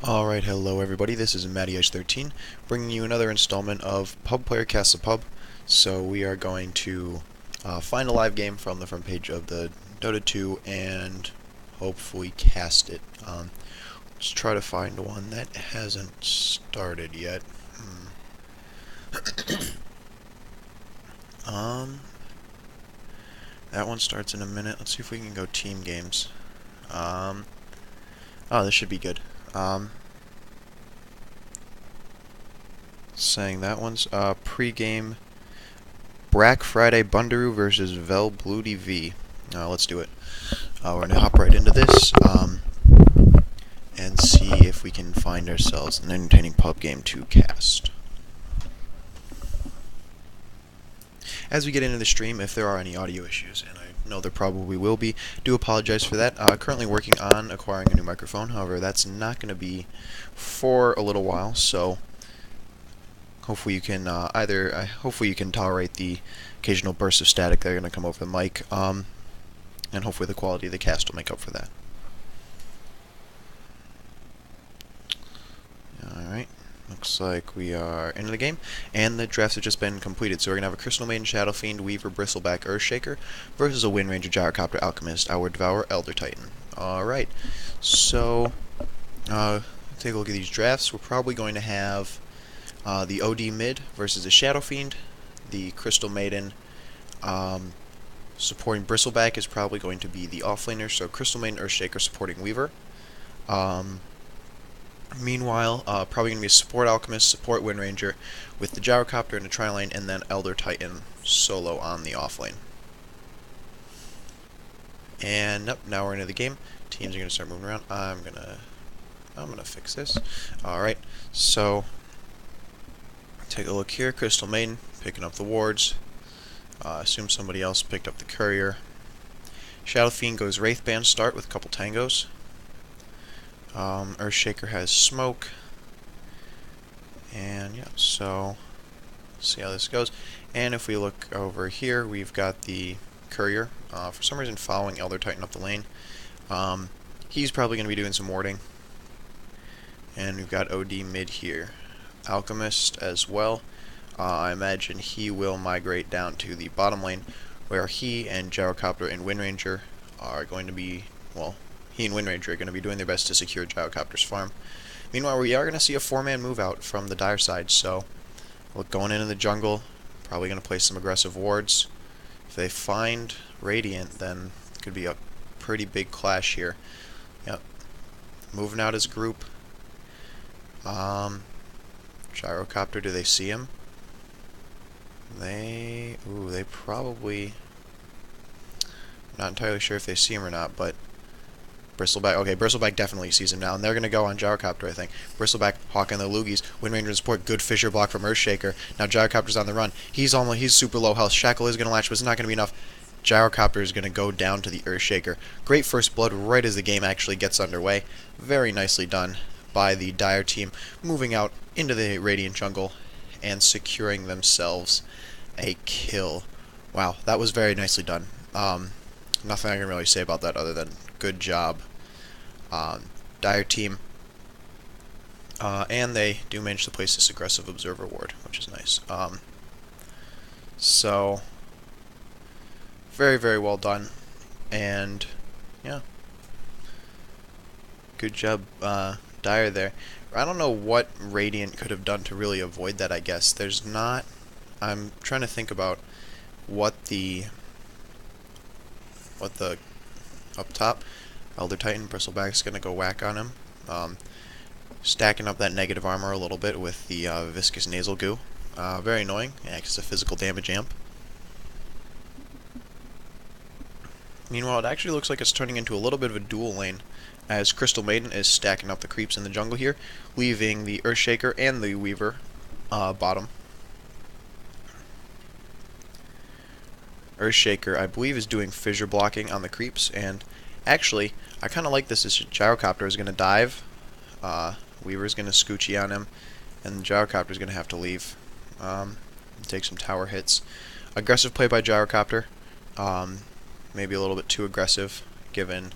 Alright, hello everybody, this is Matty13, bringing you another installment of Pub Player Casts a Pub. So we are going to find a live game from the front page of the Dota 2 and hopefully cast it. Let's try to find one that hasn't started yet. That one starts in a minute. Let's see if we can go team games. Oh, this should be good. Saying that one's pre-game Black Friday Bundaroo versus Vel Bloody V. Let's do it. We're gonna hop right into this and see if we can find ourselves an entertaining pub game to cast. As we get into the stream, if there are any audio issues, and I know there probably will be, do apologize for that. Currently working on acquiring a new microphone, however that's not going to be for a little while, so hopefully you can hopefully you can tolerate the occasional bursts of static that are going to come over the mic, and hopefully the quality of the cast will make up for that. Alright, looks like we are into the game, and the drafts have just been completed. So we're going to have a Crystal Maiden, Shadow Fiend, Weaver, Bristleback, Earthshaker versus a Wind Ranger, Gyrocopter, Alchemist, Outward Devourer, Elder Titan. Alright, so take a look at these drafts. We're probably going to have the OD mid versus the Shadow Fiend. The Crystal Maiden supporting Bristleback is probably going to be the offlaner, so Crystal Maiden, Earthshaker supporting Weaver. Meanwhile, probably going to be a support Alchemist, support Wind Ranger with the Gyrocopter in the tri-lane, and then Elder Titan solo on the offlane. And now we're into the game. Teams are going to start moving around. I'm gonna fix this. Alright, so take a look here. Crystal Maiden picking up the wards. Assume somebody else picked up the courier. Shadow Fiend goes Wraithband start with a couple tangos. Earthshaker has smoke. And yeah, so see how this goes. And if we look over here, we've got the courier. For some reason following Elder Titan up the lane. He's probably going to be doing some warding. And we've got OD mid here. Alchemist as well. I imagine he will migrate down to the bottom lane, where he and Gyrocopter and Wind Ranger are going to be, well, he and Wind Ranger are going to be doing their best to secure Gyrocopter's farm. Meanwhile, we are going to see a 4-man move out from the dire side, so look, going into the jungle, probably going to place some aggressive wards. If they find Radiant, then it could be a pretty big clash here. Yep. Moving out as a group. Gyrocopter, do they see him? They probably, not entirely sure if they see him or not, but Bristleback, okay, Bristleback definitely sees him now, and they're going to go on Gyrocopter, I think. Bristleback, hawking the Loogies, Wind Ranger support, good Fissure block from Earthshaker. Now Gyrocopter's on the run. He's super low health. Shackle is going to latch, but it's not going to be enough. Gyrocopter is going to go down to the Earthshaker. Great first blood right as the game actually gets underway. Very nicely done by the Dire team, moving out into the Radiant jungle and securing themselves a kill. Wow, that was very nicely done. Nothing I can really say about that other than good job, Dire team. And they do manage to place this aggressive Observer ward, which is nice. So, very, very well done. And, yeah. Good job, Dire there. I don't know what Radiant could have done to really avoid that, I guess. There's not... I'm trying to think about what the up top, Elder Titan, Bristleback's going to go whack on him. Stacking up that negative armor a little bit with the Viscous Nasal Goo. Very annoying. Acts as a physical damage amp. Meanwhile, it actually looks like it's turning into a little bit of a dual lane, as Crystal Maiden is stacking up the creeps in the jungle here, leaving the Earthshaker and the Weaver bottom. Earthshaker, I believe, is doing fissure blocking on the creeps, and actually, I kind of like this. This Gyrocopter is going to dive, Weaver's going to scoochy on him, and the Gyrocopter is going to have to leave. Take some tower hits. Aggressive play by Gyrocopter, maybe a little bit too aggressive, given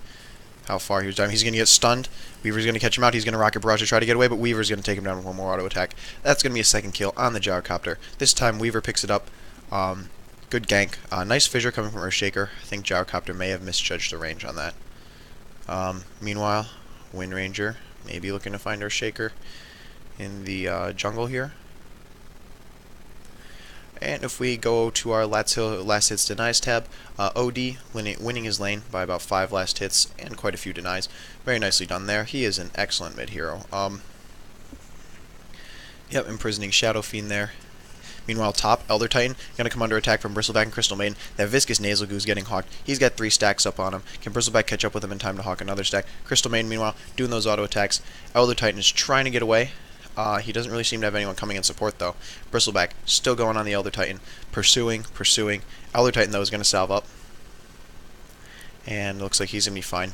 how far he was diving. He's going to get stunned. Weaver's going to catch him out. He's going to rocket barrage to try to get away, but Weaver's going to take him down with one more auto attack. That's going to be a second kill on the gyrocopter. This time Weaver picks it up. Good gank. Nice fissure coming from Earthshaker. I think gyrocopter may have misjudged the range on that. Meanwhile, Wind Ranger maybe looking to find Earthshaker in the jungle here. And if we go to our last hits denies tab, OD winning his lane by about 5 last hits and quite a few denies. Very nicely done there. He is an excellent mid hero. Yep, imprisoning Shadow Fiend there. Meanwhile, top, Elder Titan, going to come under attack from Bristleback and Crystal Maiden. That Viscous Nasal Goo is getting hawked. He's got 3 stacks up on him. Can Bristleback catch up with him in time to hawk another stack? Crystal Maiden, meanwhile, doing those auto attacks. Elder Titan is trying to get away. He doesn't really seem to have anyone coming in support, though. Bristleback still going on the Elder Titan. Pursuing. Elder Titan, though, is going to salve up. And looks like he's going to be fine.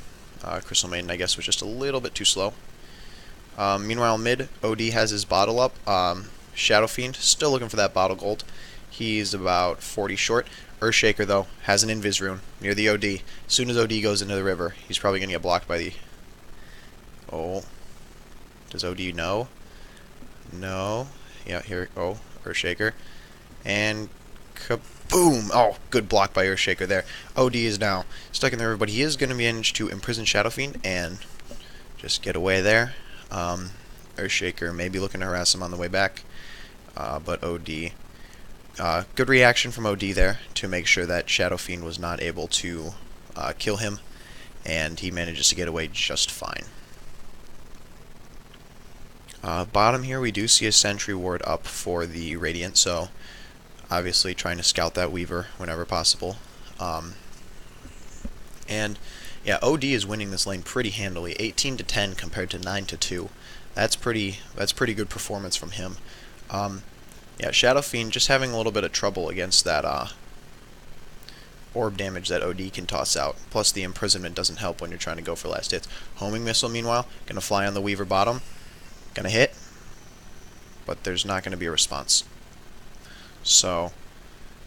Crystal Maiden, I guess, was just a little bit too slow. Meanwhile, mid, OD has his bottle up. Shadow Fiend, still looking for that bottle gold. He's about 40 short. Earthshaker, though, has an Invis rune near the OD. As soon as OD goes into the river, he's probably going to get blocked by the... Oh. Does OD know? No. Yeah, here... Oh, Earthshaker. And... Kaboom! Oh, good block by Earthshaker there. OD is now stuck in the river, but he is going to manage to imprison Shadow Fiend and just get away there. Earthshaker may be looking to harass him on the way back. But OD, good reaction from OD there to make sure that Shadow Fiend was not able to kill him, and he manages to get away just fine. Bottom here we do see a sentry ward up for the Radiant, so obviously trying to scout that Weaver whenever possible. And yeah, OD is winning this lane pretty handily, 18 to 10 compared to 9 to 2. That's pretty good performance from him. Yeah, Shadow Fiend just having a little bit of trouble against that orb damage that OD can toss out. Plus the imprisonment doesn't help when you're trying to go for last hits. Homing Missile, meanwhile, gonna fly on the Weaver bottom. Gonna hit, but there's not gonna be a response. So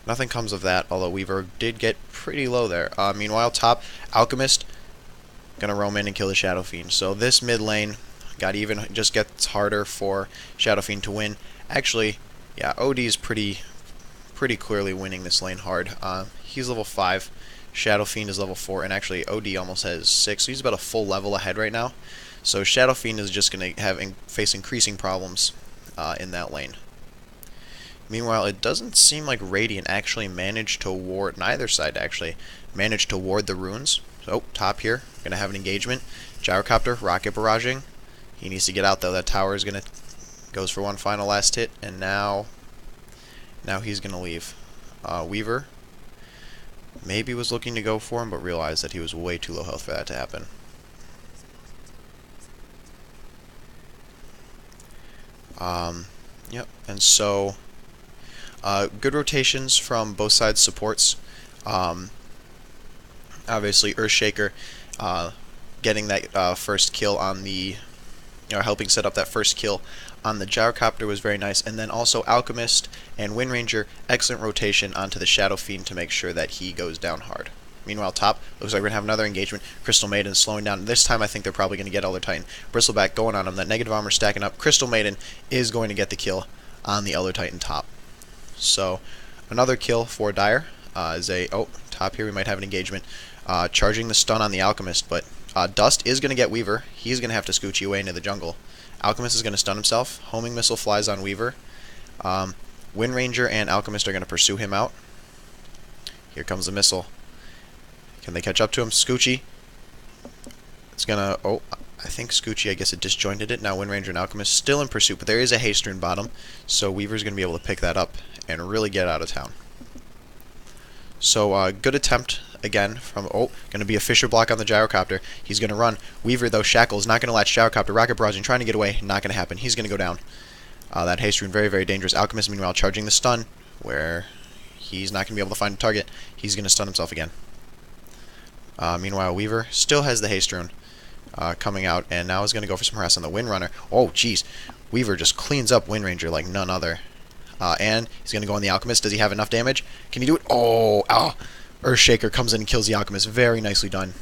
nothing comes of that, although Weaver did get pretty low there. Meanwhile, top, Alchemist gonna roam in and kill the Shadow Fiend. So this mid lane just gets harder for Shadow Fiend to win. Actually, yeah, OD is pretty clearly winning this lane hard. He's level 5, Shadow Fiend is level 4, and actually OD almost has 6, so he's about a full level ahead right now. So Shadow Fiend is just going to face increasing problems in that lane. Meanwhile, it doesn't seem like Radiant actually managed to ward, neither side actually managed to ward the runes. So, top here, going to have an engagement. Gyrocopter, rocket barraging. He needs to get out though. That tower is going to goes for one final last hit, and now he's going to leave. Weaver maybe was looking to go for him, but realized that he was way too low health for that to happen. Yep, and so good rotations from both sides supports. Obviously, Earthshaker getting that first kill on the, helping set up that first kill on the Gyrocopter was very nice, and then also Alchemist and Wind Ranger, excellent rotation onto the Shadow Fiend to make sure that he goes down hard. Meanwhile, top, looks like we're going to have another engagement. Crystal Maiden slowing down. This time I think they're probably going to get Elder Titan. Bristleback going on him. That negative armor stacking up. Crystal Maiden is going to get the kill on the Elder Titan top. So, another kill for Dire is a... Oh, top here we might have an engagement. Charging the stun on the Alchemist, but Dust is going to get Weaver. He's going to have to scooch away into the jungle. Alchemist is going to stun himself. Homing Missile flies on Weaver. Wind Ranger and Alchemist are going to pursue him out. Here comes the missile. Can they catch up to him? Scoochie. It's gonna... Oh, I think Scoochie, I guess it disjointed it. Now Wind Ranger and Alchemist still in pursuit, but there is a haste rune bottom, so Weaver's gonna be able to pick that up and really get out of town. So, good attempt again from... Oh, gonna be a Fisher block on the Gyrocopter. He's gonna run. Weaver, though, Shackle is not gonna latch Gyrocopter. Rocket barraging, trying to get away. Not gonna happen. He's gonna go down. That haste rune, very, very dangerous. Alchemist, meanwhile, charging the stun, where he's not gonna be able to find a target. He's gonna stun himself again. Meanwhile, Weaver still has the haste rune coming out, and now is going to go for some harass on the Wind Runner. Oh, jeez. Weaver just cleans up Wind Ranger like none other. And he's going to go on the Alchemist. Does he have enough damage? Can he do it? Oh, Earthshaker comes in and kills the Alchemist. Very nicely done.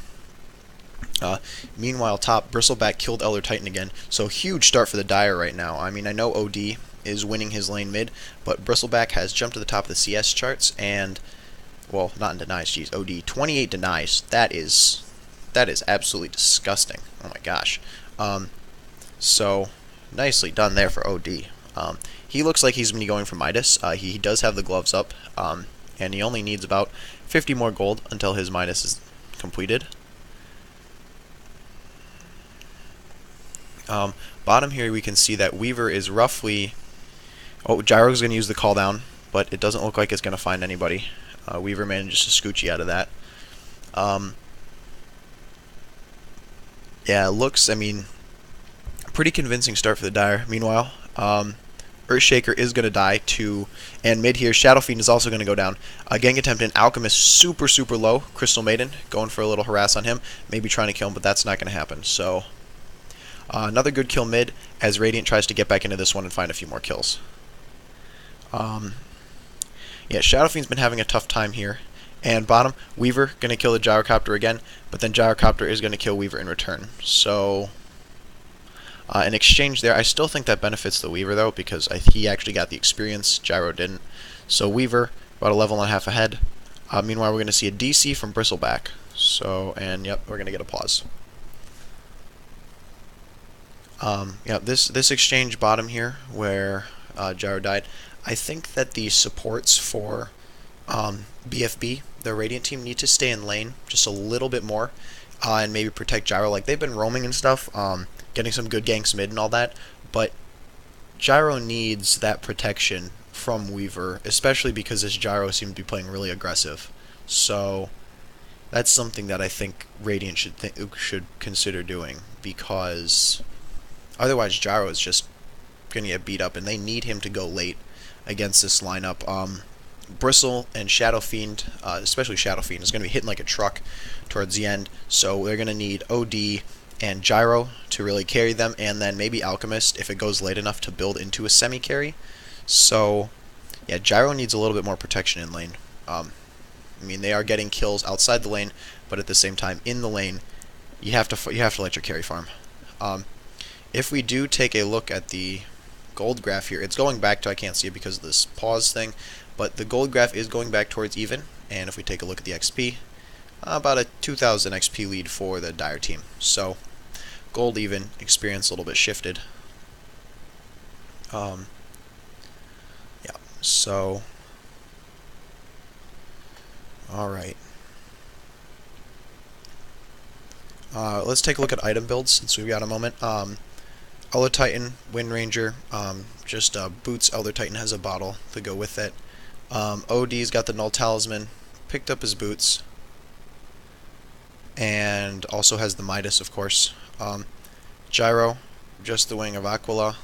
Uh, Meanwhile, top, Bristleback killed Elder Titan again, so huge start for the Dire right now. I mean, I know OD is winning his lane mid, but Bristleback has jumped to the top of the CS charts, and, well, not in denies, geez, OD, 28 denies. That is absolutely disgusting. Oh my gosh. So, nicely done there for OD. He looks like he's going to be going for Midas. He does have the gloves up, and he only needs about 50 more gold until his Midas is completed. Bottom here we can see that Weaver is roughly... Oh, Gyro's going to use the call down, but it doesn't look like it's going to find anybody. Weaver manages to scoochie out of that. Yeah, it looks, I mean, pretty convincing start for the Dire. Meanwhile, Earthshaker is going to die to, and mid here, Shadow Fiend is also going to go down. Gang attempt in, Alchemist super, super low. Crystal Maiden going for a little harass on him, maybe trying to kill him, but that's not going to happen. So, another good kill mid as Radiant tries to get back into this one and find a few more kills. Yeah, Shadow Fiend's been having a tough time here. And bottom, Weaver going to kill the Gyrocopter again, but then Gyrocopter is going to kill Weaver in return. So, in exchange there, I still think that benefits the Weaver, though, because he actually got the experience, Gyro didn't. So Weaver, about a level and a half ahead. Meanwhile, we're going to see a DC from Bristleback. So, and yep, we're going to get a pause. Yeah, this exchange bottom here, where Gyro died, I think that the supports for BFB, the Radiant team, need to stay in lane just a little bit more, and maybe protect Gyro. Like, they've been roaming and stuff, getting some good ganks mid and all that, but Gyro needs that protection from Weaver, especially because this Gyro seems to be playing really aggressive. So that's something that I think Radiant should consider doing, because otherwise Gyro is just going to get beat up, and they need him to go late against this lineup. Bristle and Shadow Fiend, especially Shadow Fiend, is going to be hitting like a truck towards the end, so they're going to need OD and Gyro to really carry them, and then maybe Alchemist if it goes late enough to build into a semi-carry. So, yeah, Gyro needs a little bit more protection in lane. I mean, they are getting kills outside the lane, but at the same time, in the lane, you have to let your carry farm. If we do take a look at the gold graph here, it's going back to, I can't see it because of this pause thing, but the gold graph is going back towards even, and if we take a look at the XP, about a 2,000 XP lead for the Dire team. So, gold even, experience a little bit shifted. Yeah, so, alright. Let's take a look at item builds since we've got a moment. Elder Titan, Wind Ranger, just boots. Elder Titan has a bottle to go with it. OD's got the Null Talisman, picked up his boots, and also has the Midas, of course. Gyro, just the Wing of Aquila.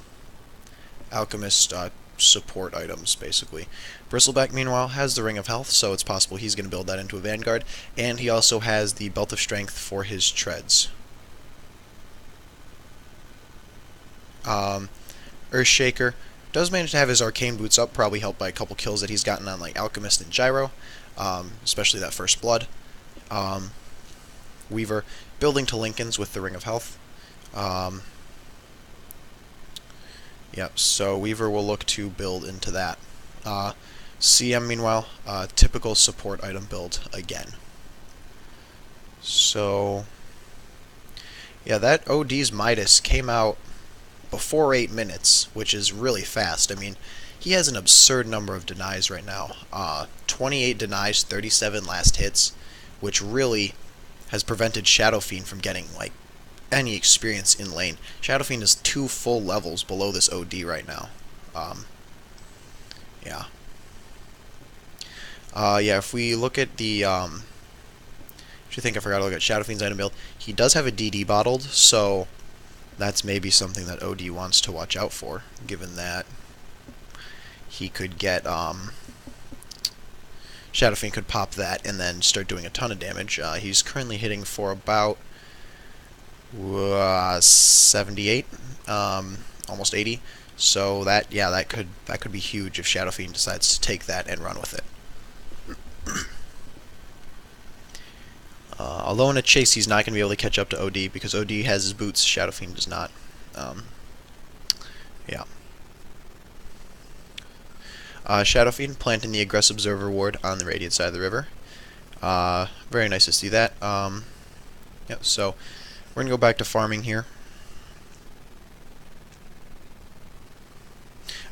Alchemist, support items, basically. Bristleback, meanwhile, has the Ring of Health, so it's possible he's going to build that into a Vanguard, and he also has the Belt of Strength for his treads. Earthshaker does manage to have his Arcane Boots up, probably helped by a couple kills that he's gotten on like Alchemist and Gyro, especially that first blood. Weaver building to Lincoln's with the Ring of Health. Yep, so Weaver will look to build into that. CM, meanwhile, typical support item build again. So, yeah, that OD's Midas came out before 8 minutes, which is really fast. I mean, he has an absurd number of denies right now. 28 denies, 37 last hits, which really has prevented Shadow Fiend from getting, like, any experience in lane. Shadow Fiend is 2 full levels below this OD right now. Yeah. Yeah, if we look at the, I think I forgot to look at Shadow Fiend's item build. He does have a DD bottled, so that's maybe something that OD wants to watch out for, given that he could get, Shadow Fiend could pop that and then start doing a ton of damage. He's currently hitting for about 78, almost 80. So that, yeah, that could be huge if Shadow Fiend decides to take that and run with it. Although in a chase he's not going to be able to catch up to OD because OD has his boots, Shadow Fiend does not. Yeah. Shadow Fiend planting the Aggressive Observer ward on the Radiant side of the river. Very nice to see that. Yep, so we're going to go back to farming here.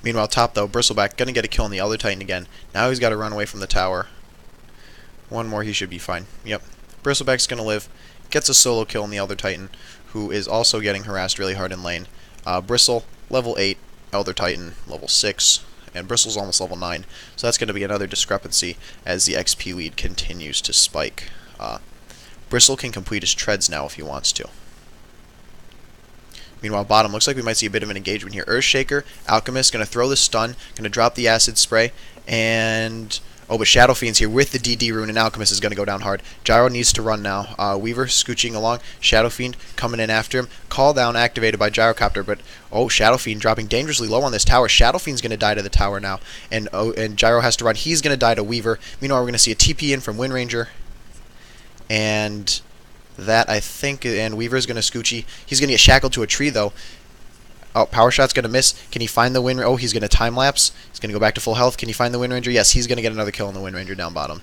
Meanwhile, top though, Bristleback going to get a kill on the Elder Titan again. Now he's got to run away from the tower. One more, he should be fine. Yep. Bristleback's going to live. Gets a solo kill on the Elder Titan, who is also getting harassed really hard in lane. Bristle, level 8. Elder Titan, level 6. And Bristle's almost level 9. So that's going to be another discrepancy as the XP lead continues to spike. Bristle can complete his treads now if he wants to. Meanwhile, bottom, looks like we might see a bit of an engagement here. Earthshaker, Alchemist, going to throw the stun, going to drop the acid spray, and... oh, but Shadow Fiend's here with the DD rune, and Alchemist is going to go down hard. Gyro needs to run now. Weaver scooching along. Shadow Fiend coming in after him. Call down activated by Gyrocopter, but oh, Shadow Fiend dropping dangerously low on this tower. Shadow Fiend's going to die to the tower now, and Gyro has to run. He's going to die to Weaver. Meanwhile, we're going to see a TP in from Wind Ranger, and that, I think, and Weaver's going to scoochy. He's going to get shackled to a tree, though. Oh, Power Shot's going to miss. Can he find the Wind Ranger? Oh, he's going to time-lapse. He's going to go back to full health. Can he find the Wind Ranger? Yes, he's going to get another kill on the Wind Ranger down bottom.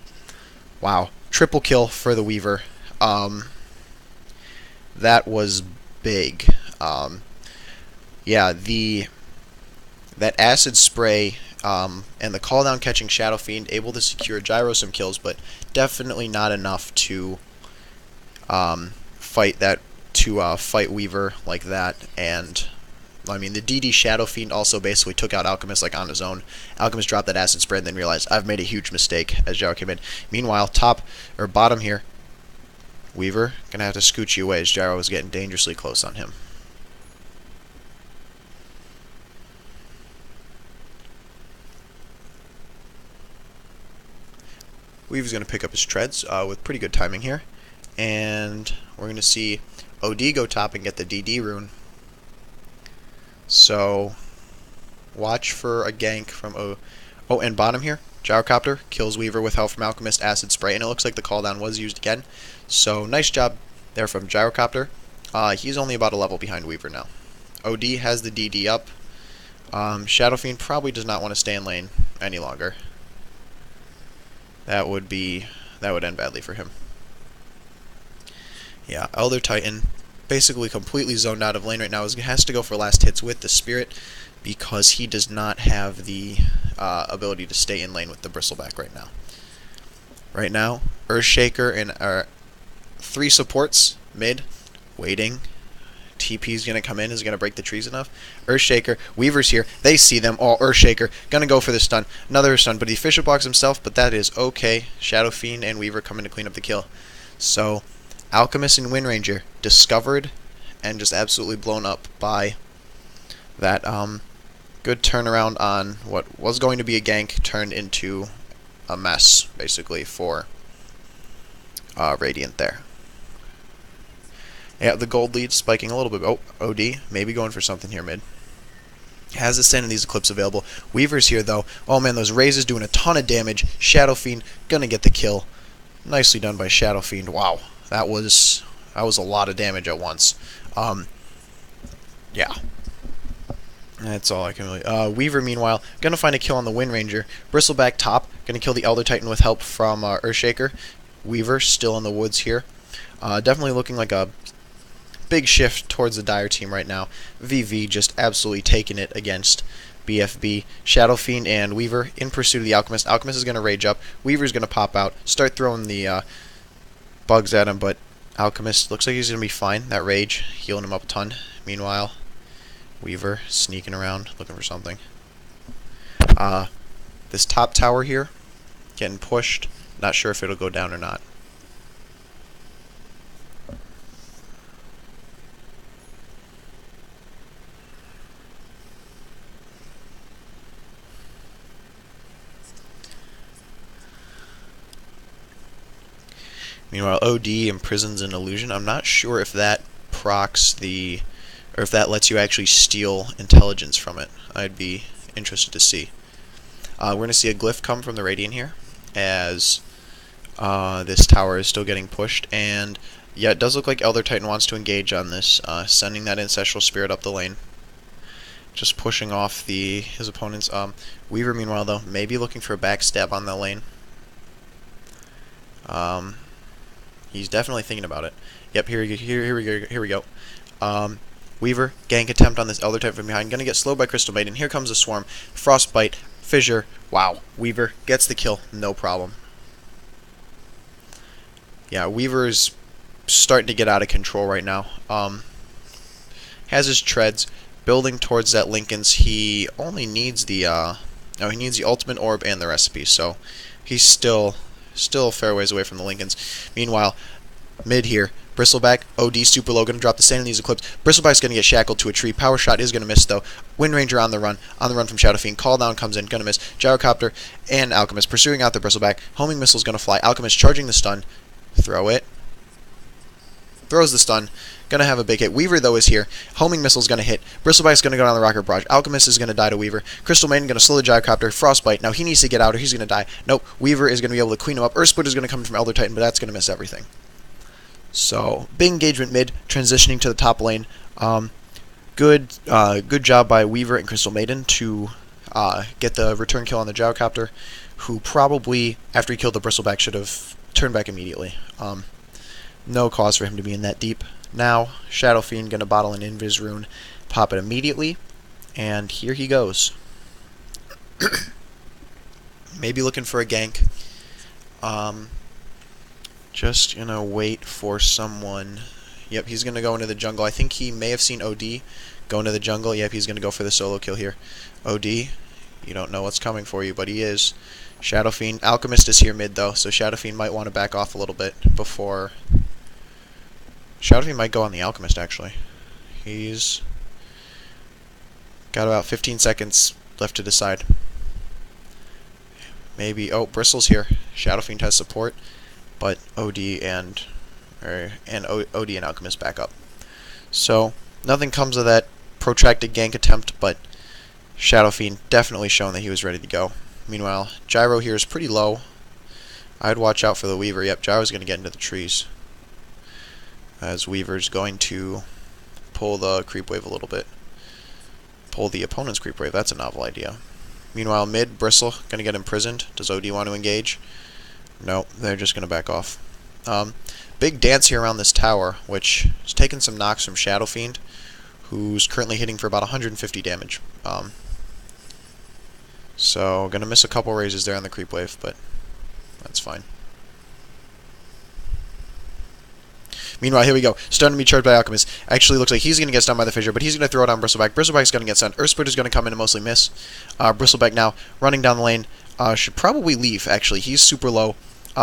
Wow. Triple kill for the Weaver. That was big. Yeah, that acid spray and the call down catching Shadow Fiend, able to secure Gyro some kills, but definitely not enough to fight Weaver like that. And I mean, the DD Shadow Fiend also basically took out Alchemist like on his own. Alchemist dropped that acid spray and then realized, I've made a huge mistake as Gyro came in. Meanwhile, bottom here, Weaver gonna have to scooch you away as Gyro was getting dangerously close on him. Weaver's gonna pick up his treads with pretty good timing here. And we're gonna see OD go top and get the DD rune. So, watch for a gank from Oh, and bottom here, Gyrocopter kills Weaver with help from Alchemist, Acid Spray, and it looks like the cooldown was used again. So, nice job there from Gyrocopter. He's only about a level behind Weaver now. OD has the DD up. Shadow Fiend probably does not want to stay in lane any longer. That would end badly for him. Yeah, Elder Titan basically completely zoned out of lane right now. He has to go for last hits with the Spirit because he does not have the ability to stay in lane with the Bristleback right now. Right now, Earthshaker and 3 supports mid waiting. TP's going to come in, is going to break the trees enough. Earthshaker, Weaver's here, they see them. Oh, Earthshaker, going to go for the stun. Another stun, but he official blocks himself, but that is okay. Shadow Fiend and Weaver coming to clean up the kill. So, Alchemist and Wind Ranger discovered and just absolutely blown up by that good turnaround on what was going to be a gank turned into a mess, basically, for Radiant there. Yeah, the gold lead spiking a little bit. Oh, OD, maybe going for something here mid. Has the Sand and these Eclipse available. Weaver's here, though. Oh, man, those raises doing a ton of damage. Shadow Fiend gonna get the kill. Nicely done by Shadow Fiend. Wow. That was a lot of damage at once. Yeah. That's all I can really... Weaver, meanwhile, gonna find a kill on the Wind Ranger. Bristleback top, gonna kill the Elder Titan with help from Earthshaker. Weaver still in the woods here. Definitely looking like a big shift towards the Dire team right now. VV just absolutely taking it against BFB. Shadow Fiend and Weaver in pursuit of the Alchemist. Alchemist is gonna rage up. Weaver's gonna pop out, start throwing the... bugs at him, but Alchemist looks like he's going to be fine. That rage, healing him up a ton. Meanwhile, Weaver sneaking around, looking for something. This top tower here, getting pushed. Not sure if it'll go down or not. Meanwhile, OD imprisons an illusion. I'm not sure if that procs the... or if that lets you actually steal intelligence from it. I'd be interested to see. We're going to see a glyph come from the Radiant here, as This tower is still getting pushed, and yeah, it does look like Elder Titan wants to engage on this, sending that Ancestral Spirit up the lane. Just pushing off his opponents. Weaver, meanwhile, though, maybe looking for a backstab on the lane. He's definitely thinking about it. Yep, here we go. Weaver, gank attempt on this Elder Titan from behind. Gonna get slowed by Crystal Maiden. Here comes the Swarm. Frostbite, Fissure. Wow, Weaver gets the kill, no problem. Yeah, Weaver's starting to get out of control right now. Has his treads, building towards that Linken's. He only needs the he needs the ultimate orb and the recipe, so he's still a fair ways away from the Linken's. Meanwhile, mid here, Bristleback, OD super low, gonna drop the Sanity's Eclipse. Bristleback's gonna get shackled to a tree. Power Shot is gonna miss though. Wind Ranger on the run from Shadow Fiend. Call down comes in, gonna miss. Gyrocopter and Alchemist pursuing out the Bristleback. Homing Missile's gonna fly. Alchemist charging the stun. Throw it. Throws the stun. Gonna have a big hit. Weaver, though, is here. Homing Missile's gonna hit. Bristleback's gonna go down the Rocket Barrage. Alchemist is gonna die to Weaver. Crystal Maiden gonna slow the Gyrocopter. Frostbite. Now he needs to get out or he's gonna die. Nope. Weaver is gonna be able to clean him up. Earthsplit is gonna come from Elder Titan, but that's gonna miss everything. So, big engagement mid, transitioning to the top lane. Good job by Weaver and Crystal Maiden to get the return kill on the Gyrocopter, who probably, after he killed the Bristleback, should have turned back immediately. No cause for him to be in that deep. Now, Shadow Fiend gonna bottle an Invis Rune, pop it immediately, and here he goes. Maybe looking for a gank. Just gonna wait for someone. Yep, he's gonna go into the jungle. I think he may have seen OD go into the jungle. Yep, he's gonna go for the solo kill here. OD, you don't know what's coming for you, but he is. Shadow Fiend. Alchemist is here mid, though, so Shadow Fiend might want to back off a little bit before... Shadow Fiend might go on the Alchemist, actually. He's got about 15 seconds left to decide. Maybe... Oh, Bristle's here. Shadow Fiend has support, but OD and Alchemist back up. So, nothing comes of that protracted gank attempt, but Shadow Fiend definitely shown that he was ready to go. Meanwhile, Gyro here is pretty low. I'd watch out for the Weaver. Yep, Gyro's going to get into the trees, as Weaver's going to pull the creep wave a little bit. Pull the opponent's creep wave. That's a novel idea. Meanwhile, mid, Bristle going to get imprisoned. Does OD want to engage? No, they're just going to back off. Big dance here around this tower, which is taking some knocks from Shadow Fiend, who's currently hitting for about 150 damage. So, gonna miss a couple raises there on the creep wave, but that's fine. Meanwhile, here we go. Starting to be charged by Alchemist. Actually, looks like he's going to get stunned by the Fissure, but he's going to throw it on Bristleback. Bristleback's going to get stunned. Earthsplit is going to come in and mostly miss. Bristleback now running down the lane. Should probably leave, actually. He's super low.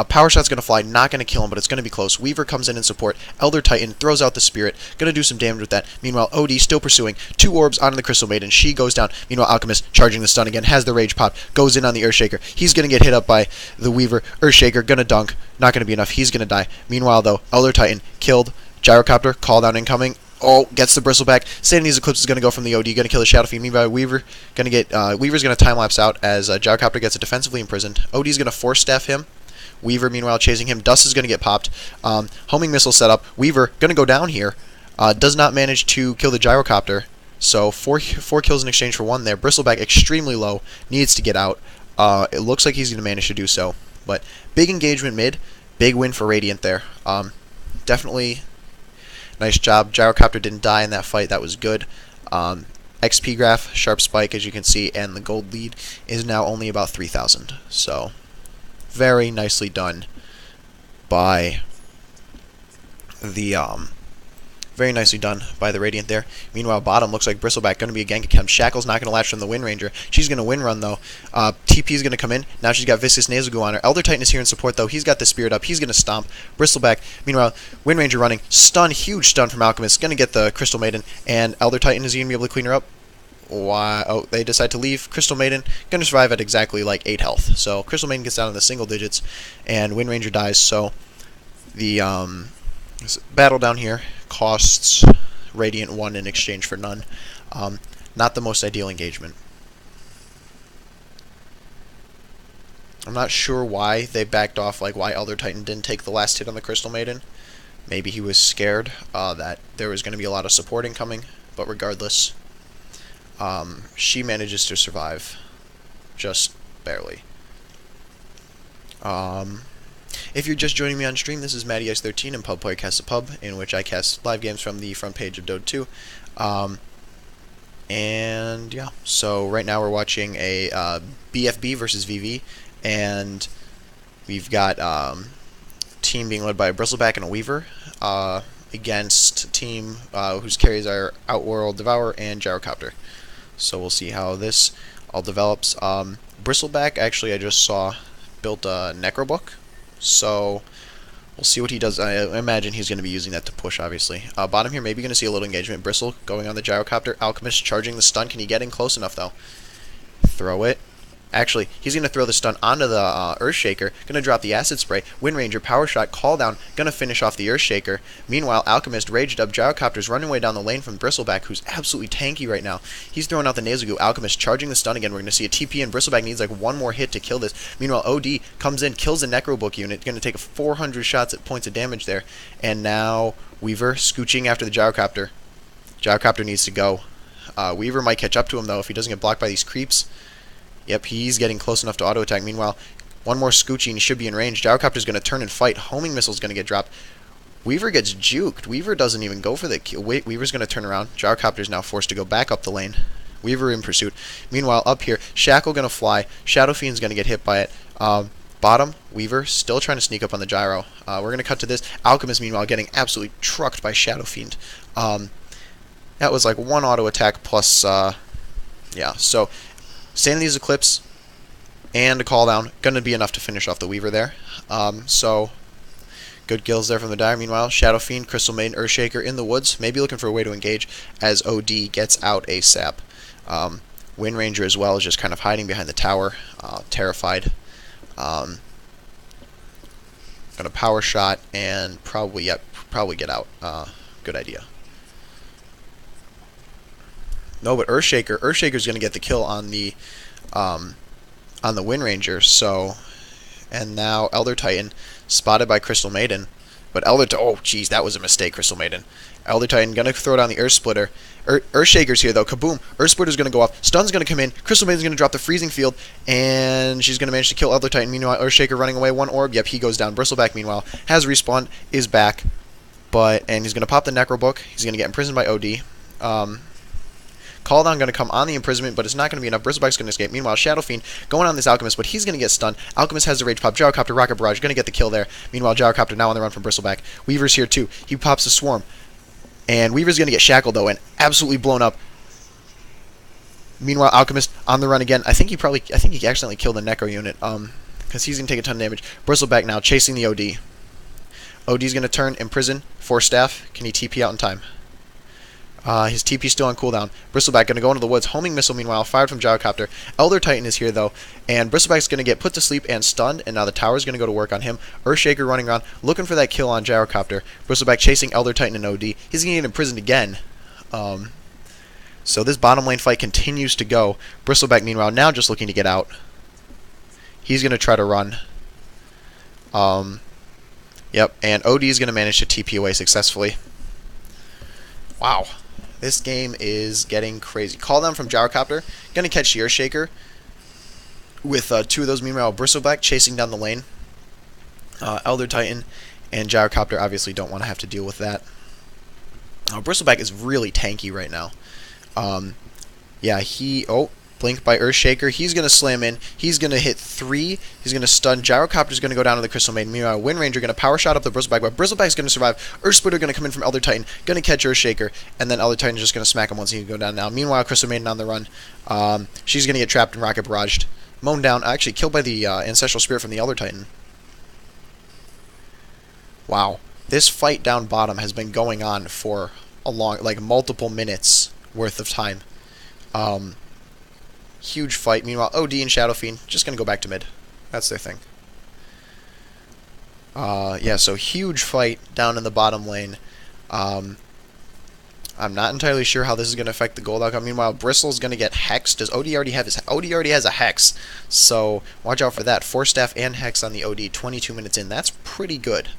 Power Shot's going to fly. Not going to kill him, but it's going to be close. Weaver comes in support. Elder Titan throws out the Spirit. Going to do some damage with that. Meanwhile, OD still pursuing. 2 orbs onto the Crystal Maiden. She goes down. Meanwhile, Alchemist charging the stun again. Has the Rage pop. Goes in on the Earthshaker. He's going to get hit up by the Weaver. Earthshaker going to dunk. Not going to be enough. He's going to die. Meanwhile, though, Elder Titan killed. Gyrocopter, call down incoming. Oh, gets the Bristleback. Sanity's Eclipse is going to go from the OD, going to kill the Shadow Fiend. Meanwhile, Weaver's going to time-lapse out as Gyrocopter gets it defensively imprisoned. OD's going to Force Staff him. Weaver, meanwhile, chasing him. Dust is going to get popped. Homing Missile set up. Weaver, going to go down here. Does not manage to kill the Gyrocopter. So, four kills in exchange for 1 there. Bristleback, extremely low. Needs to get out. It looks like he's going to manage to do so. But, big engagement mid. Big win for Radiant there. Definitely... Nice job. Gyrocopter didn't die in that fight. That was good. XP graph, sharp spike, as you can see, and the gold lead is now only about 3,000. So, very nicely done by the Radiant there. Meanwhile, bottom looks like Bristleback going to be a gank attempt. Shackle's not going to latch from the Wind Ranger. She's going to Wind Run, though. TP is going to come in. Now she's got Viscous Nasal Goo on her. Elder Titan is here in support, though. He's got the Spirit up. He's going to stomp. Bristleback, meanwhile, Wind Ranger running. Stun, huge stun from Alchemist. Going to get the Crystal Maiden. And Elder Titan, is he going to be able to clean her up? Why? Oh, they decide to leave. Crystal Maiden going to survive at exactly like 8 health. So Crystal Maiden gets down in the single digits, and Wind Ranger dies. So the battle down here costs Radiant 1 in exchange for none. Not the most ideal engagement. I'm not sure why they backed off, like why Elder Titan didn't take the last hit on the Crystal Maiden. Maybe he was scared that there was going to be a lot of supporting coming, but regardless, she manages to survive, just barely. If you're just joining me on stream, this is MattyX13 and Pub Player Casts a Pub, in which I cast live games from the front page of Dota 2. And yeah, so right now we're watching a BFB versus VV, and we've got team being led by a Bristleback and a Weaver against team whose carries are Outworld Devourer and Gyrocopter. So we'll see how this all develops. Bristleback, actually, I just saw built a Necrobook, so we'll see what he does. I imagine he's going to be using that to push, obviously. Bottom here, maybe going to see a little engagement. Bristle going on the Gyrocopter. Alchemist charging the stun. Can he get in close enough, though? Throw it. Actually, he's going to throw the stun onto the Earthshaker. Going to drop the Acid Spray. Wind Ranger, Power Shot, Call Down. Going to finish off the Earthshaker. Meanwhile, Alchemist, Raged Up, Gyrocopter's running away down the lane from Bristleback, who's absolutely tanky right now. He's throwing out the Nasal Goo. Alchemist charging the stun again. We're going to see a TP, and Bristleback needs like one more hit to kill this. Meanwhile, OD comes in, kills the Necrobook unit. Going to take 400 shots at points of damage there. And now Weaver scooching after the Gyrocopter. Gyrocopter needs to go. Weaver might catch up to him, though, if he doesn't get blocked by these creeps. Yep, he's getting close enough to auto-attack. Meanwhile, one more Scoochie and he should be in range. Gyrocopter's going to turn and fight. Homing Missile's going to get dropped. Weaver gets juked. Weaver doesn't even go for the kill. Weaver's going to turn around. Gyrocopter's now forced to go back up the lane. Weaver in pursuit. Meanwhile, up here, Shackle going to fly. Shadow Fiend's going to get hit by it. Bottom, Weaver still trying to sneak up on the Gyro. We're going to cut to this. Alchemist, meanwhile, getting absolutely trucked by Shadow Fiend. That was like one auto-attack plus, yeah, so Sanity's Eclipse and a Call Down going to be enough to finish off the Weaver there. So good kills there from the Dire. Meanwhile, Shadow Fiend, Crystal Maiden, Earthshaker in the woods, maybe looking for a way to engage as OD gets out ASAP. Wind Ranger as well is just kind of hiding behind the tower, terrified. Gonna Power Shot and probably get out. Good idea. No, but Earthshaker's going to get the kill on the Wind Ranger. So, and now Elder Titan spotted by Crystal Maiden, but oh jeez, that was a mistake, Crystal Maiden. Elder Titan going to throw down the Earth Splitter. Earthshaker's here though. Kaboom! Earth Splitter's going to go off. Stun's going to come in. Crystal Maiden's going to drop the Freezing Field, and she's going to manage to kill Elder Titan. Meanwhile, Earthshaker running away. One orb. Yep, he goes down. Bristleback meanwhile has respawned, is back, and he's going to pop the Necrobook. He's going to get imprisoned by OD. Call Down going to come on the imprisonment, but it's not going to be enough. Bristleback's going to escape. Meanwhile, Shadow Fiend going on this Alchemist, but he's going to get stunned. Alchemist has the Rage Pop. Gyrocopter, Rocket Barrage, going to get the kill there. Meanwhile, Gyrocopter now on the run from Bristleback. Weaver's here too. He pops the Swarm. And Weaver's going to get shackled, though, and absolutely blown up. Meanwhile, Alchemist on the run again. I think he accidentally killed the Necro unit, because he's going to take a ton of damage. Bristleback now chasing the OD. OD's going to turn, imprison, Force Staff. Can he TP out in time? His TP's still on cooldown. Bristleback going to go into the woods. Homing Missile, meanwhile, fired from Gyrocopter. Elder Titan is here, though, and Bristleback's going to get put to sleep and stunned, and now the tower's going to go to work on him. Earthshaker running around, looking for that kill on Gyrocopter. Bristleback chasing Elder Titan and OD. He's going to get imprisoned again. So this bottom lane fight continues to go. Bristleback, meanwhile, now just looking to get out. He's going to try to run. Yep, and OD is going to manage to TP away successfully. Wow. This game is getting crazy. Call Down from Gyrocopter. Going to catch the Earthshaker with two of those. Meanwhile, Bristleback chasing down the lane. Elder Titan and Gyrocopter obviously don't want to have to deal with that. Bristleback is really tanky right now. Yeah, Blink by Earthshaker. He's going to slam in. He's going to hit 3. He's going to stun. Gyrocopter's going to go down to the Crystal Maiden. Meanwhile, Wind Ranger going to Power Shot up the Bristleback, but Bristleback's going to survive. Earth Splitter going to come in from Elder Titan. Going to catch Earthshaker, and then Elder Titan's just going to smack him once he can go down now. Meanwhile, Crystal Maiden on the run. She's going to get trapped and rocket barraged. Mown down. Actually, killed by the Ancestral Spirit from the Elder Titan. Wow. This fight down bottom has been going on for a long, like multiple minutes worth of time. Huge fight. Meanwhile, OD and Shadow Fiend just going to go back to mid. That's their thing. Yeah, so huge fight down in the bottom lane. I'm not entirely sure how this is going to affect the gold outcome. Meanwhile, Bristle's going to get Hex. Does OD already have his... OD already has a Hex, so watch out for that. Force Staff and Hex on the OD, 22 minutes in. That's pretty good.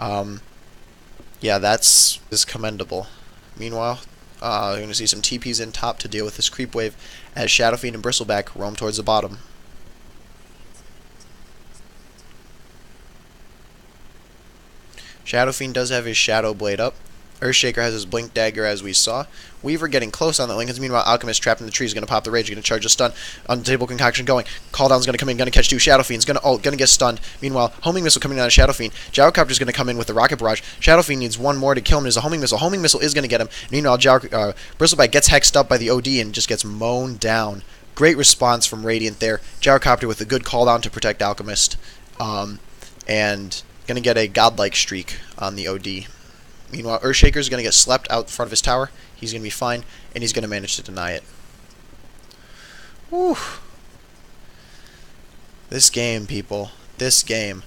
Yeah, that's commendable. Meanwhile, you're going to see some TPs in top to deal with this creep wave as Shadow Fiend and Bristleback roam towards the bottom. Shadow Fiend does have his Shadow Blade up. Earthshaker has his Blink Dagger, as we saw. Weaver getting close on the Lincolns. Meanwhile, Alchemist trapped in the tree is going to pop the Rage, going to charge a stun. Untable Concoction going. Calldown's going to come in, going to catch two. Shadow Fiend's going to ult, going to get stunned. Meanwhile, Homing Missile coming down to Shadow Fiend. Gyrocopter's going to come in with the Rocket Barrage. Shadow Fiend needs one more to kill him. There's a Homing Missile. Homing Missile is going to get him. Meanwhile, Bristleback gets hexed up by the OD and just gets mown down. Great response from Radiant there. Gyrocopter with a good calldown to protect Alchemist. And going to get a godlike streak on the OD. Meanwhile, Earthshaker is going to get slept out in front of his tower. He's going to be fine, and he's going to manage to deny it. Whew. This game, people. This game.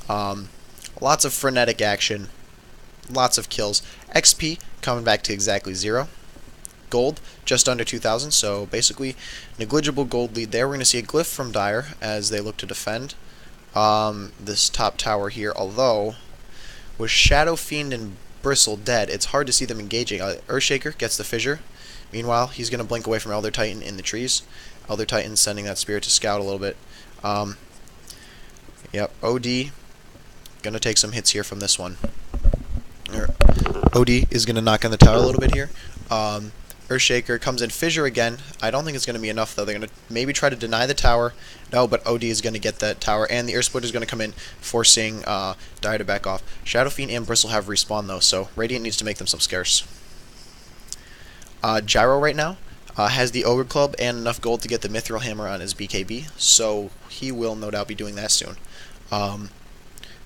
Lots of frenetic action. Lots of kills. XP coming back to exactly 0. Gold, just under 2,000, so basically negligible gold lead there. We're going to see a glyph from Dire as they look to defend this top tower here, although with Shadow Fiend and Bristle dead, it's hard to see them engaging. Earthshaker gets the fissure. Meanwhile, he's going to blink away from Elder Titan in the trees. Elder Titan sending that spirit to scout a little bit. Yep, OD going to take some hits here from this one. OD is going to knock on the tower a little bit here. Earthshaker comes in fissure again. I don't think it's going to be enough, though. They're going to maybe try to deny the tower. No, but OD is going to get that tower, and the Earth Splitter is going to come in, forcing Dire to back off. Shadow Fiend and Bristle have respawn, though, so Radiant needs to make them some scarce. Gyro right now has the Ogre Club and enough gold to get the Mithril Hammer on his BKB, so he will no doubt be doing that soon.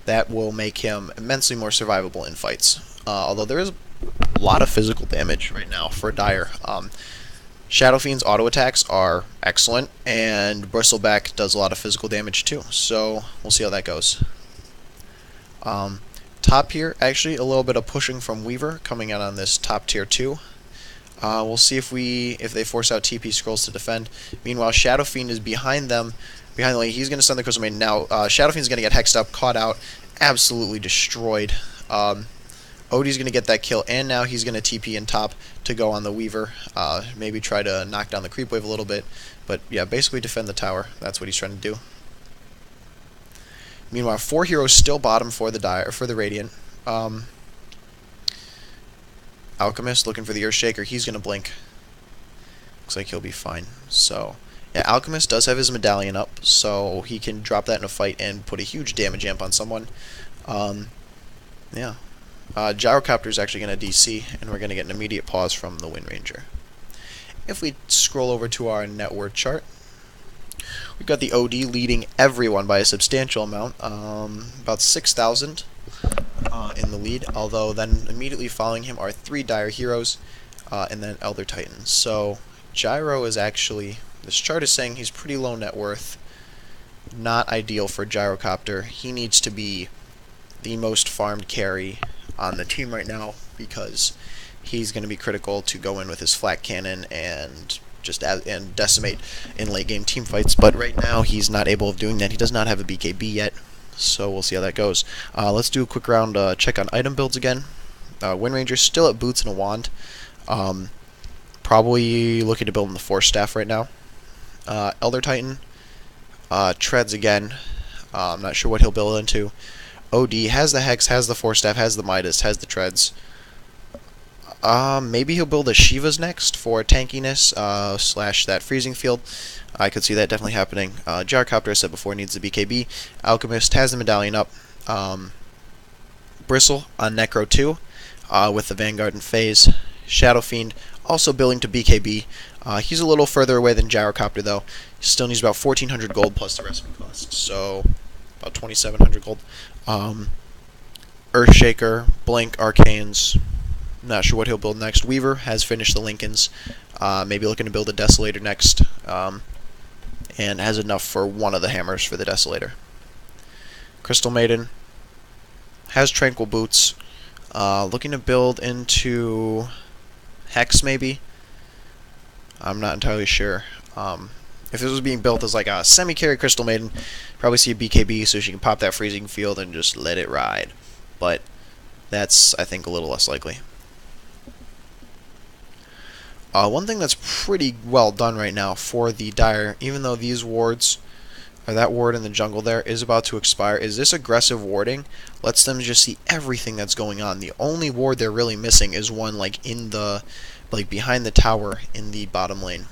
That will make him immensely more survivable in fights. Although there is a lot of physical damage right now for Dire. Shadow Fiend's auto attacks are excellent, and Bristleback does a lot of physical damage too, so we'll see how that goes. Top here, actually a little bit of pushing from Weaver coming out on this top tier 2. We'll see if they force out TP scrolls to defend. Meanwhile, Shadow Fiend is behind them, behind the lane. He's going to stun the Crystal Maiden. Now, Shadow Fiend's going to get hexed up, caught out, absolutely destroyed. Odie's going to get that kill, and now he's going to TP in top to go on the Weaver. Maybe try to knock down the creep wave a little bit. But yeah, basically defend the tower. That's what he's trying to do. Meanwhile, 4 heroes still bottom for the Radiant. Alchemist looking for the Earthshaker. He's going to blink. Looks like he'll be fine. So, yeah, Alchemist does have his medallion up, so he can drop that in a fight and put a huge damage amp on someone. Yeah. Gyrocopter is actually going to DC, and we're going to get an immediate pause from the Wind Ranger. If we scroll over to our net worth chart, we've got the OD leading everyone by a substantial amount, about 6,000 in the lead, although then immediately following him are 3 Dire heroes, and then Elder Titans. So Gyro is actually, this chart is saying he's pretty low net worth, not ideal for Gyrocopter. He needs to be the most farmed carry on the team right now, because he's going to be critical to go in with his flak cannon and just and decimate in late game team fights. But right now he's not able of doing that. He does not have a BKB yet, so we'll see how that goes. Let's do a quick round check on item builds again. Wind Ranger still at boots and a wand. Probably looking to build in the Force Staff right now. Elder Titan treads again. I'm not sure what he'll build into. OD has the Hex, has the Force Staff, has the Midas, has the Treads. Maybe he'll build a Shiva's next for tankiness, slash that freezing field. I could see that definitely happening. Gyrocopter, I said before, needs the BKB. Alchemist has the medallion up. Bristle on Necro 2 with the Vanguard and Phase. Shadow Fiend also building to BKB. He's a little further away than Gyrocopter, though. He still needs about 1,400 gold plus the recipe cost, so about 2,700 gold. Earthshaker, Blink, Arcanes. Not sure what he'll build next. Weaver has finished the Lincolns. Maybe looking to build a Desolator next. And has enough for one of the hammers for the Desolator. Crystal Maiden has Tranquil Boots. Looking to build into Hex, maybe? I'm not entirely sure. If this was being built as like a semi-carry Crystal Maiden, probably see a BKB so she can pop that freezing field and just let it ride. But that's, I think, a little less likely. One thing that's pretty well done right now for the Dire, even though these wards, or that ward in the jungle there, is about to expire, is this aggressive warding lets them just see everything that's going on. The only ward they're really missing is one like in the, like behind the tower in the bottom lane.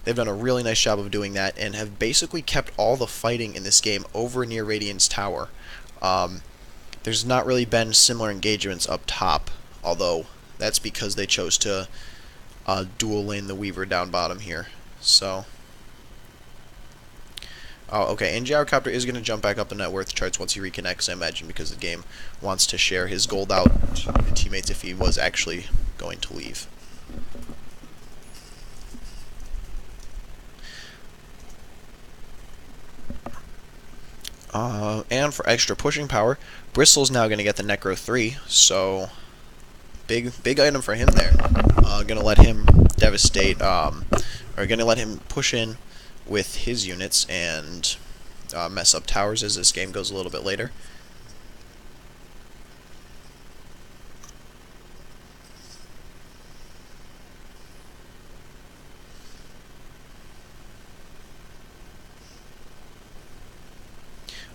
They've done a really nice job of doing that and have basically kept all the fighting in this game over near Radiant's tower. There's not really been similar engagements up top, although that's because they chose to dual lane the Weaver down bottom here. So, okay, and Gyrocopter is going to jump back up the net worth charts once he reconnects, I imagine, because the game wants to share his gold out to the teammates if he was actually going to leave. And for extra pushing power, Bristle's now going to get the Necro 3, so big item for him there. Going to let him devastate, or going to let him push in with his units and mess up towers as this game goes a little bit later.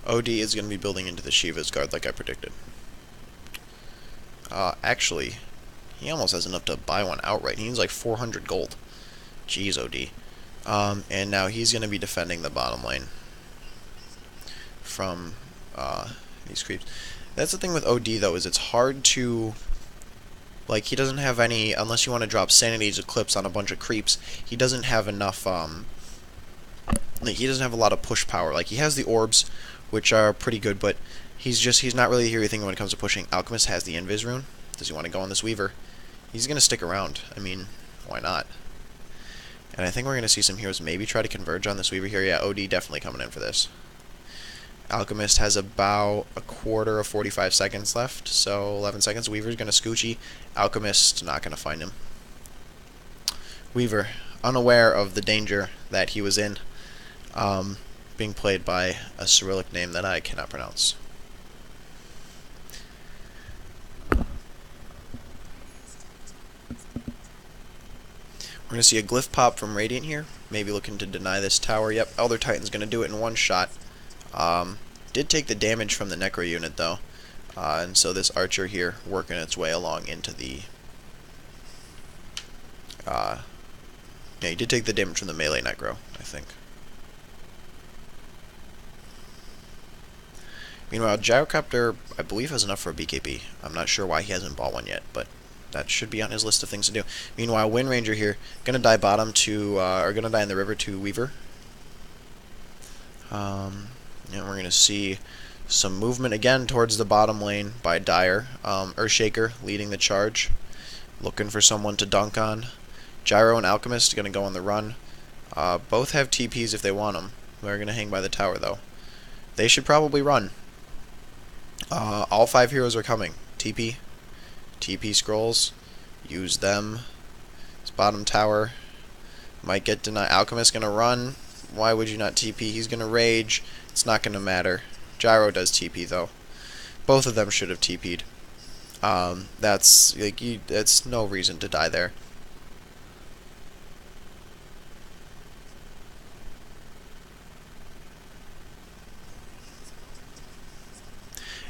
OD is going to be building into the Shiva's guard like I predicted. Actually, he almost has enough to buy one outright. He needs like 400 gold. Jeez, OD. And now he's going to be defending the bottom lane from these creeps. That's the thing with OD, though, is it's hard to... Like, he doesn't have any... Unless you want to drop Sanity's Eclipse on a bunch of creeps, he doesn't have enough... like, he doesn't have a lot of push power. Like, he has the orbs, which are pretty good, but he's not really everything when it comes to pushing. Alchemist has the Invis rune. Does he want to go on this Weaver? He's going to stick around. I mean, why not? And I think we're going to see some heroes maybe try to converge on this Weaver here. Yeah, OD definitely coming in for this. Alchemist has about a quarter of 45 seconds left, so 11 seconds. Weaver's going to Scoochie. Alchemist not going to find him. Weaver, unaware of the danger that he was in, being played by a Cyrillic name that I cannot pronounce. We're going to see a glyph pop from Radiant here, maybe looking to deny this tower. Yep, Elder Titan's going to do it in one shot. Did take the damage from the Necro unit, though, and so this Archer here working its way along into the... yeah, he did take the damage from the melee Necro, I think. Meanwhile, Gyrocopter, I believe, has enough for a BKB. I'm not sure why he hasn't bought one yet, but that should be on his list of things to do. Meanwhile, Wind Ranger here, gonna die bottom to, or gonna die in the river to Weaver. And we're gonna see some movement again towards the bottom lane by Dire. Earthshaker leading the charge, looking for someone to dunk on. Gyro and Alchemist gonna go on the run. Both have TPs if they want them. They're gonna hang by the tower though. They should probably run. All 5 heroes are coming. TP scrolls. Use them. This bottom tower might get denied. Alchemist gonna run. Why would you not TP? He's gonna rage. It's not gonna matter. Gyro does TP though. Both of them should have TP'd. That's like that's no reason to die there.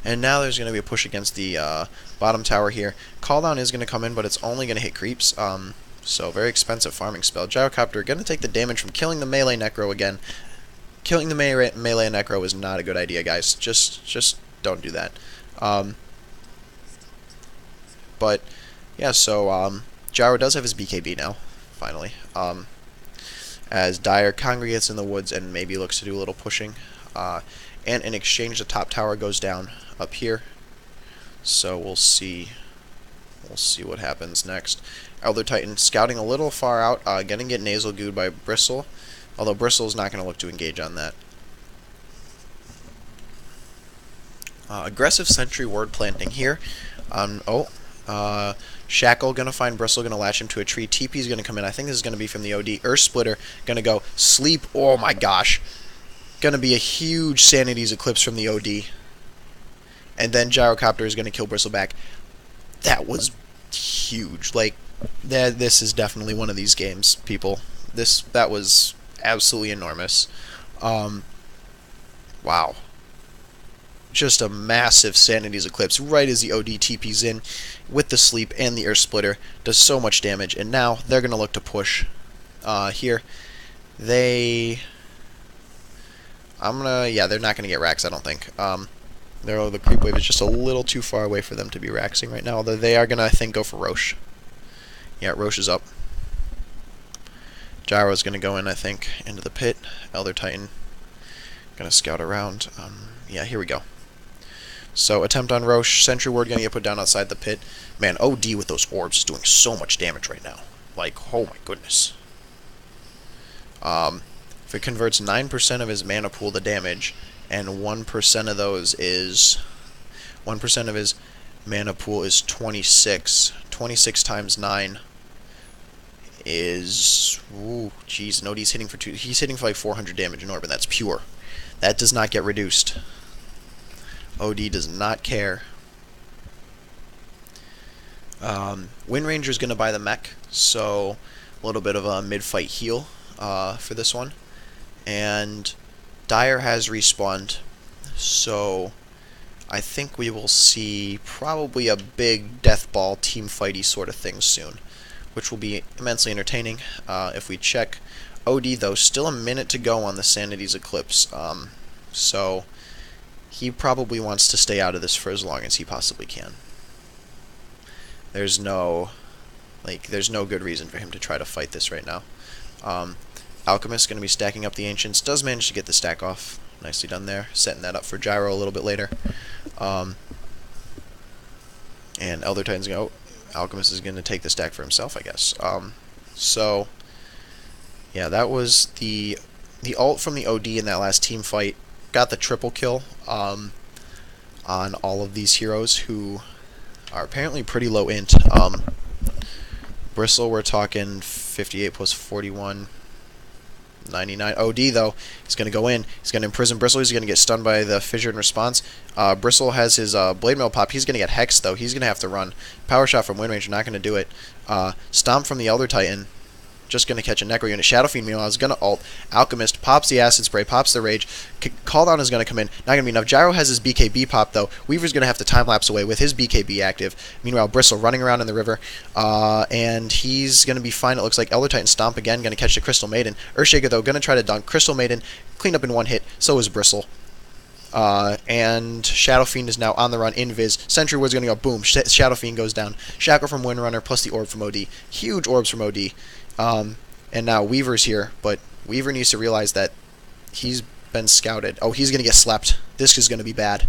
And now there's going to be a push against the bottom tower here. Cooldown is going to come in, but it's only going to hit creeps. So very expensive farming spell. Gyrocopter going to take the damage from killing the melee Necro again. Killing the melee Necro is not a good idea, guys. Just don't do that. But yeah, so Gyro does have his BKB now, finally. As Dire congregates in the woods and maybe looks to do a little pushing. And in exchange, the top tower goes down up here. So we'll see what happens next. Elder Titan scouting a little far out, gonna get nasal gooed by Bristle, although Bristle's not gonna look to engage on that. Aggressive sentry ward planting here. Oh, Shackle gonna find Bristle, gonna latch him to a tree. TP's gonna come in. I think this is gonna be from the OD. Earth Splitter gonna go. Sleep. Oh my gosh. Gonna be a huge Sanity's Eclipse from the OD. And then Gyrocopter is gonna kill Bristleback. That was huge. Like, this is definitely one of these games, people. That was absolutely enormous. Wow. Just a massive Sanity's Eclipse right as the OD TP's in with the sleep and the Earth Splitter. Does so much damage, and now they're going to look to push here. They're not going to get racks, I don't think. The creep wave is just a little too far away for them to be raxing right now, although they are going to, I think, go for Roche. Yeah, Roche is up. Gyro's going to go in, I think, into the pit. Elder Titan going to scout around. Yeah, here we go. So, attempt on Roche. Sentry Ward going to get put down outside the pit. Man, OD with those orbs is doing so much damage right now. Like, oh my goodness. If it converts 9% of his mana pool to damage, and 1% of those is... 1% of his mana pool is 26. 26 times 9 is... Ooh, jeez, no, he's hitting for he's hitting for like 400 damage in orb, and that's pure. That does not get reduced. OD does not care. Wind Ranger is going to buy the mech, so a little bit of a mid-fight heal for this one. And Dire has respawned, so I think we will see probably a big death ball team fighty sort of thing soon, which will be immensely entertaining. If we check OD, though, still a minute to go on the Sanity's Eclipse, so he probably wants to stay out of this for as long as he possibly can. There's no good reason for him to try to fight this right now. Alchemist going to be stacking up the Ancients. Does manage to get the stack off. Nicely done there. Setting that up for Gyro a little bit later. And Elder Titan's going to... Oh, Alchemist is going to take the stack for himself, I guess. So, yeah, that was the ult from the OD in that last team fight. Got the triple kill on all of these heroes who are apparently pretty low int. Bristle, we're talking 58 plus 41, 99. OD, though, he's going to go in. He's going to imprison Bristle. He's going to get stunned by the fissure in response. Bristle has his Blade Mail pop. He's going to get hexed, though. He's going to have to run. Power Shot from Wind Ranger, not going to do it. Stomp from the Elder Titan. Just going to catch a Necro Unit. Shadow Fiend, meanwhile, is going to ult. Alchemist pops the Acid Spray, pops the Rage. Call Down is going to come in. Not going to be enough. Gyro has his BKB pop, though. Weaver's going to have to time-lapse away with his BKB active. Meanwhile, Bristle running around in the river. And he's going to be fine. It looks like Elder Titan Stomp again. Going to catch the Crystal Maiden. Earthshaker, though, going to try to dunk. Crystal Maiden, clean up in one hit. So is Bristle. And Shadow Fiend is now on the run, invis. Sentry Ward's going to go boom. Shadow Fiend goes down. Shackle from Windrunner plus the orb from OD. Huge orbs from OD. And now Weaver's here, but Weaver needs to realize that he's been scouted. Oh, he's going to get slept. This is going to be bad.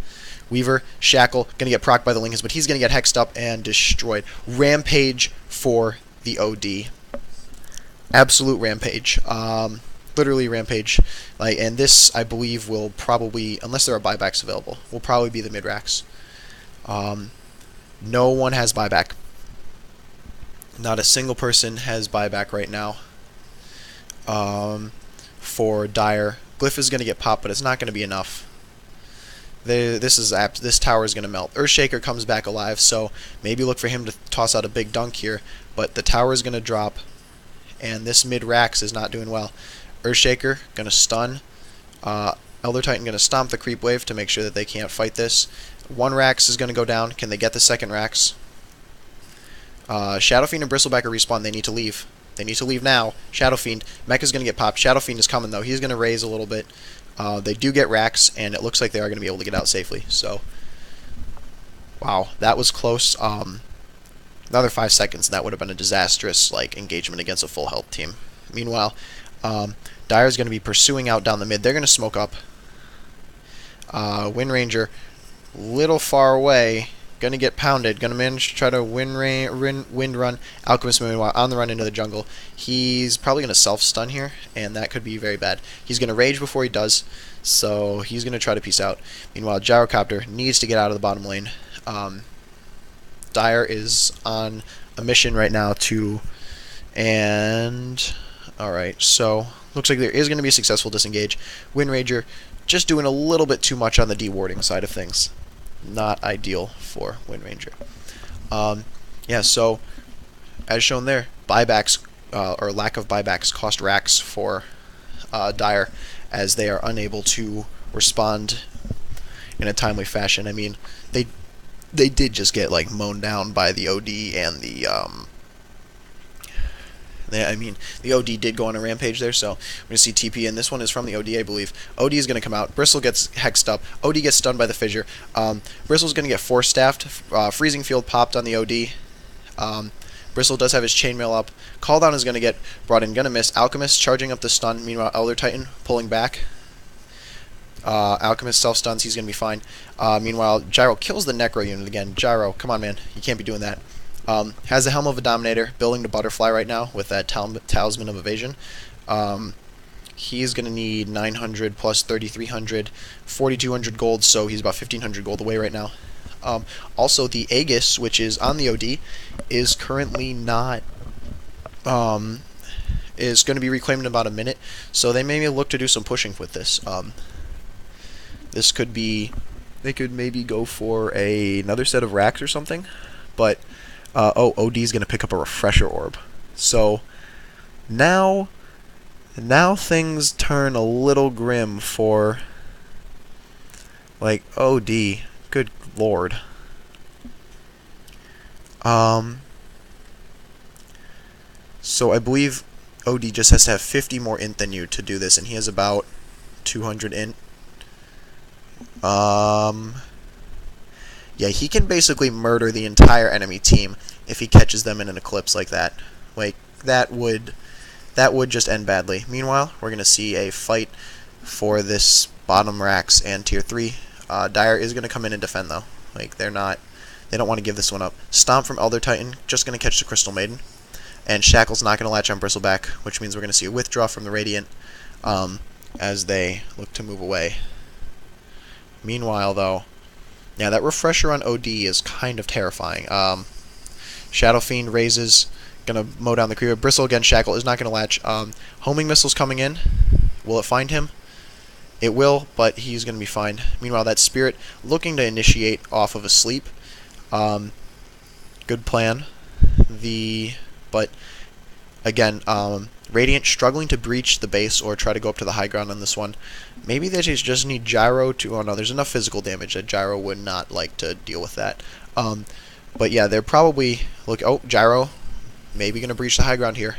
Weaver, Shackle, going to get procced by the Lincolns, but he's going to get hexed up and destroyed. Rampage for the OD. Absolute rampage. Literally rampage. And this, I believe, will probably, unless there are buybacks available, will probably be the mid-racks. No one has buyback. Not a single person has buyback right now. For Dire. Glyph is going to get popped, but it's not going to be enough. This tower is going to melt. Earthshaker comes back alive, so maybe look for him to toss out a big dunk here. But the tower is going to drop, and this mid-Rax is not doing well. Earthshaker going to stun. Elder Titan going to stomp the creep wave to make sure that they can't fight this. One Rax is going to go down. Can they get the second Rax? Shadow Fiend and Bristleback are respawn. They need to leave. They need to leave now. Shadow Fiend. Mecha's going to get popped. Shadow Fiend is coming, though. He's going to raise a little bit. They do get racks, and it looks like they are going to be able to get out safely. So, wow, that was close. Another 5 seconds, and that would have been a disastrous engagement against a full health team. Meanwhile, Dire's going to be pursuing out down the mid. They're going to smoke up. Wind Ranger, little far away. Going to get pounded. Going to manage to try to wind run. Alchemist, meanwhile, on the run into the jungle. He's probably going to self-stun here, and that could be very bad. He's going to rage before he does, so he's going to try to peace out. Meanwhile, Gyrocopter needs to get out of the bottom lane. Dire is on a mission right now to... And... Alright, so looks like there is going to be a successful disengage. Wind Ranger just doing a little bit too much on the dewarding side of things. Not ideal for Wind Ranger. Yeah, so as shown there, buybacks or lack of buybacks cost racks for Dire, as they are unable to respond in a timely fashion. I mean, they did just get like mown down by the OD and the the OD did go on a rampage there, so we're going to see TP, and this one is from the OD, I believe. OD is going to come out. Bristle gets hexed up. OD gets stunned by the fissure. Bristle's going to get force staffed. Freezing field popped on the OD. Bristle does have his chainmail up. Call down is going to get brought in. Going to miss. Alchemist charging up the stun. Meanwhile, Elder Titan pulling back. Alchemist self-stuns. He's going to be fine. Meanwhile, Gyro kills the Necro unit again. Gyro, come on, man. You can't be doing that. Has the Helm of a Dominator, building to Butterfly right now with that Talisman of Evasion. He's going to need 900 plus 3,300, 4,200 gold, so he's about 1,500 gold away right now. Also, the Aegis, which is on the OD, is currently not... is going to be reclaimed in about a minute, so they may look to do some pushing with this. This could be... They could maybe go for another set of racks or something, but... OD is going to pick up a Refresher Orb. So, now things turn a little grim for, like, OD. Good lord. So I believe OD just has to have 50 more int than you to do this, and he has about 200 int. Yeah, he can basically murder the entire enemy team if he catches them in an eclipse like that. Like, that would just end badly. Meanwhile, we're going to see a fight for this bottom racks and tier 3. Dire is going to come in and defend, though. Like, they don't want to give this one up. Stomp from Elder Titan, just going to catch the Crystal Maiden. And Shackle's not going to latch on Bristleback, which means we're going to see a withdraw from the Radiant as they look to move away. Meanwhile, though, yeah, that Refresher on OD is kind of terrifying. Shadow Fiend raises, gonna mow down the creeper. Bristle against Shackle is not gonna latch. Homing missile's coming in. Will it find him? It will, but he's gonna be fine. Meanwhile, that Spirit looking to initiate off of a sleep. Good plan. But again, Radiant struggling to breach the base or try to go up to the high ground on this one. Maybe they just need Gyro to... Oh no, there's enough physical damage that Gyro would not like to deal with that. But yeah, they're probably... Look, oh, Gyro maybe going to breach the high ground here.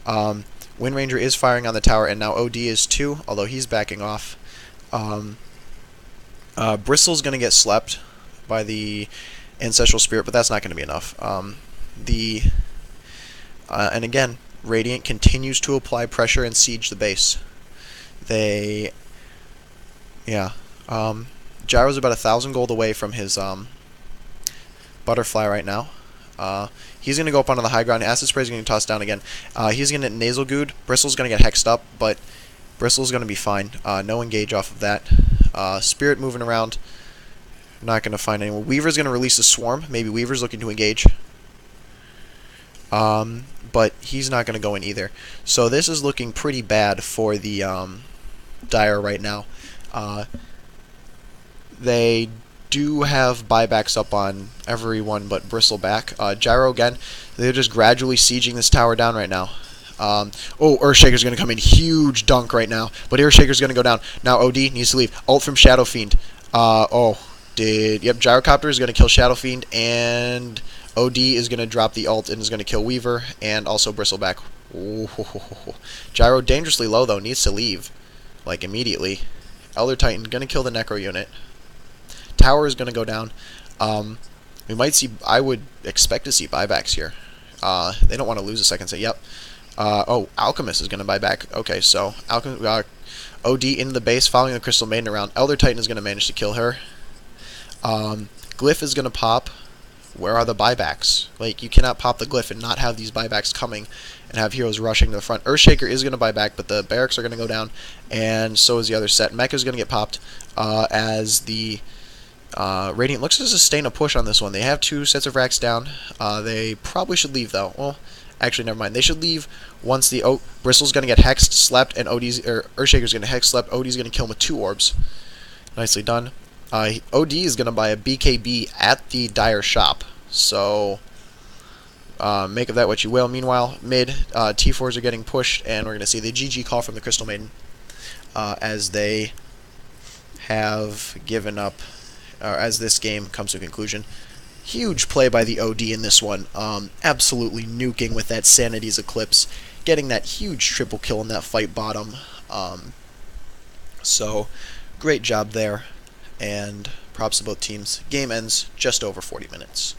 Wind Ranger is firing on the tower, and now OD is too, although he's backing off. Bristle's going to get slept by the Ancestral Spirit, but that's not going to be enough. And again, Radiant continues to apply pressure and siege the base. Gyro's about 1,000 gold away from his Butterfly right now. He's going to go up onto the high ground. Acid Spray is going to toss down again. He's going to Nasal Good. Bristle's going to get hexed up, but Bristle's going to be fine. No engage off of that. Spirit moving around. Not going to find anyone. Weaver's going to release a swarm. Maybe Weaver's looking to engage. But he's not going to go in either. So this is looking pretty bad for the Dire right now. They do have buybacks up on everyone but Bristleback. Gyro again, they're just gradually sieging this tower down right now. Earthshaker's going to come in. Huge dunk right now. But Earthshaker's going to go down. Now OD needs to leave. Ult from Shadow Fiend. Yep, Gyrocopter is going to kill Shadow Fiend, and OD is going to drop the ult and is going to kill Weaver and also Bristleback. Ooh. Gyro dangerously low, though. Needs to leave, like, immediately. Elder Titan going to kill the Necro unit. Tower is going to go down. We might see... I would expect to see buybacks here. They don't want to lose a second set. Yep. Alchemist is going to buy back. Okay, so OD into the base, following the Crystal Maiden around. Elder Titan is going to manage to kill her. Glyph is going to pop. Where are the buybacks? Like, you cannot pop the Glyph and not have these buybacks coming and have heroes rushing to the front. Earthshaker is going to buy back, but the barracks are going to go down, and so is the other set. Mecha is going to get popped as the Radiant looks to sustain a push on this one. They have 2 sets of racks down. They probably should leave, though. Well, actually, never mind. They should leave once the Bristle's going to get hexed, slept, and Earthshaker's going to hex, slept. OD's going to kill him with 2 orbs. Nicely done. OD is going to buy a BKB at the Dire shop. So, make of that what you will. Meanwhile, mid, T4s are getting pushed, and we're going to see the GG call from the Crystal Maiden as they have given up, as this game comes to a conclusion. Huge play by the OD in this one. Absolutely nuking with that Sanity's Eclipse, getting that huge triple kill in that fight bottom. So, great job there, and props to both teams. Game ends just over 40 minutes.